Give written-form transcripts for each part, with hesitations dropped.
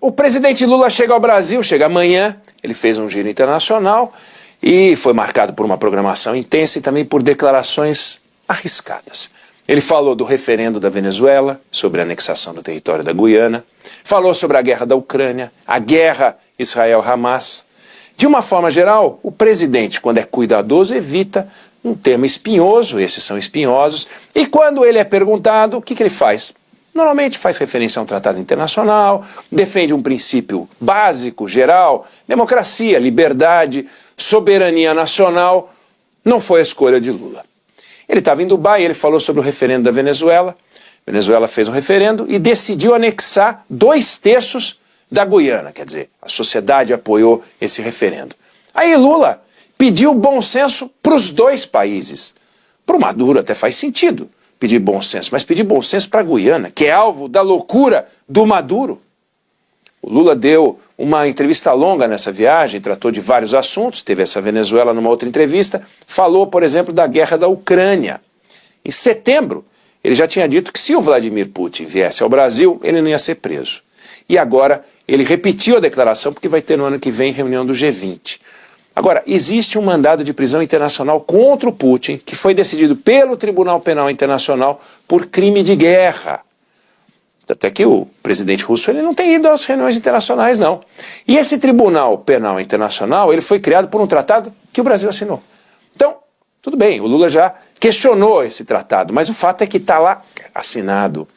O presidente Lula chega ao Brasil, chega amanhã, ele fez um giro internacional e foi marcado por uma programação intensa e também por declarações arriscadas. Ele falou do referendo da Venezuela, sobre a anexação do território da Guiana, falou sobre a guerra da Ucrânia, a guerra Israel-Hamas. De uma forma geral, o presidente, quando é cuidadoso, evita um tema espinhoso, esses são espinhosos, e quando ele é perguntado, o que ele faz? Normalmente faz referência a um tratado internacional, defende um princípio básico, geral, democracia, liberdade, soberania nacional. Não foi a escolha de Lula. Ele estava em Dubai, ele falou sobre o referendo da Venezuela. A Venezuela fez um referendo e decidiu anexar 2/3 da Guiana. Quer dizer, a sociedade apoiou esse referendo. Aí Lula pediu bom senso para os dois países. Para o Maduro até faz sentido pedir bom senso, mas pedir bom senso para a Guiana, que é alvo da loucura do Maduro. O Lula deu uma entrevista longa nessa viagem, tratou de vários assuntos, teve essa Venezuela numa outra entrevista, falou, por exemplo, da guerra da Ucrânia. Em setembro, ele já tinha dito que se o Vladimir Putin viesse ao Brasil, ele não ia ser preso. E agora ele repetiu a declaração porque vai ter no ano que vem reunião do G20. Agora, existe um mandado de prisão internacional contra o Putin, que foi decidido pelo Tribunal Penal Internacional por crime de guerra. Até que o presidente russo ele não tem ido às reuniões internacionais, não. E esse Tribunal Penal Internacional ele foi criado por um tratado que o Brasil assinou. Então, tudo bem, o Lula já questionou esse tratado, mas o fato é que está lá assinado.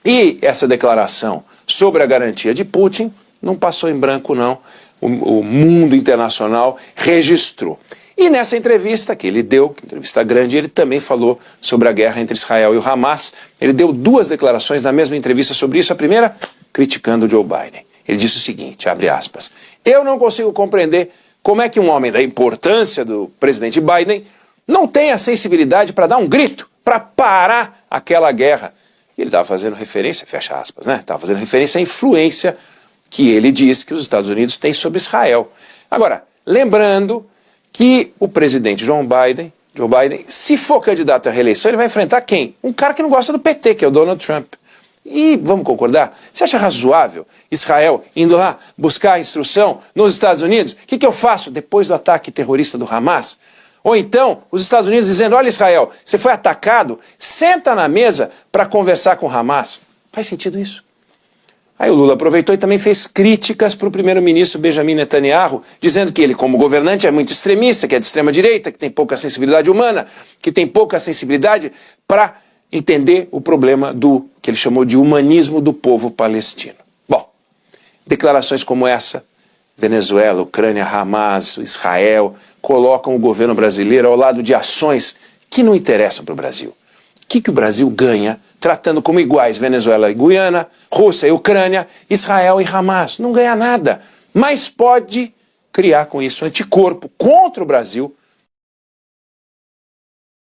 E essa declaração sobre a garantia de Putin não passou em branco, não. O mundo internacional registrou. E nessa entrevista que ele deu, entrevista grande, ele também falou sobre a guerra entre Israel e o Hamas. Ele deu 2 declarações na mesma entrevista sobre isso. A primeira, criticando o Joe Biden. Ele disse o seguinte, abre aspas, eu não consigo compreender como é que um homem da importância do presidente Biden não tem a sensibilidade para dar um grito, para parar aquela guerra. Ele estava fazendo referência, fecha aspas, né? Estava fazendo referência à influência que ele diz que os Estados Unidos têm sobre Israel. Agora, lembrando que o presidente Joe Biden, se for candidato à reeleição, ele vai enfrentar quem? Um cara que não gosta do PT, que é o Donald Trump. E vamos concordar? Você acha razoável Israel indo lá buscar instrução nos Estados Unidos? O que eu faço depois do ataque terrorista do Hamas? Ou então, os Estados Unidos dizendo, olha Israel, você foi atacado, senta na mesa para conversar com o Hamas. Faz sentido isso? Aí o Lula aproveitou e também fez críticas para o primeiro-ministro Benjamin Netanyahu, dizendo que ele, como governante, é muito extremista, que é de extrema-direita, que tem pouca sensibilidade humana, que tem pouca sensibilidade para entender o problema do que ele chamou de humanismo do povo palestino. Bom, declarações como essa, Venezuela, Ucrânia, Hamas, Israel, colocam o governo brasileiro ao lado de ações que não interessam para o Brasil. O que o Brasil ganha tratando como iguais Venezuela e Guiana, Rússia e Ucrânia, Israel e Hamas? Não ganha nada, mas pode criar com isso anticorpo contra o Brasil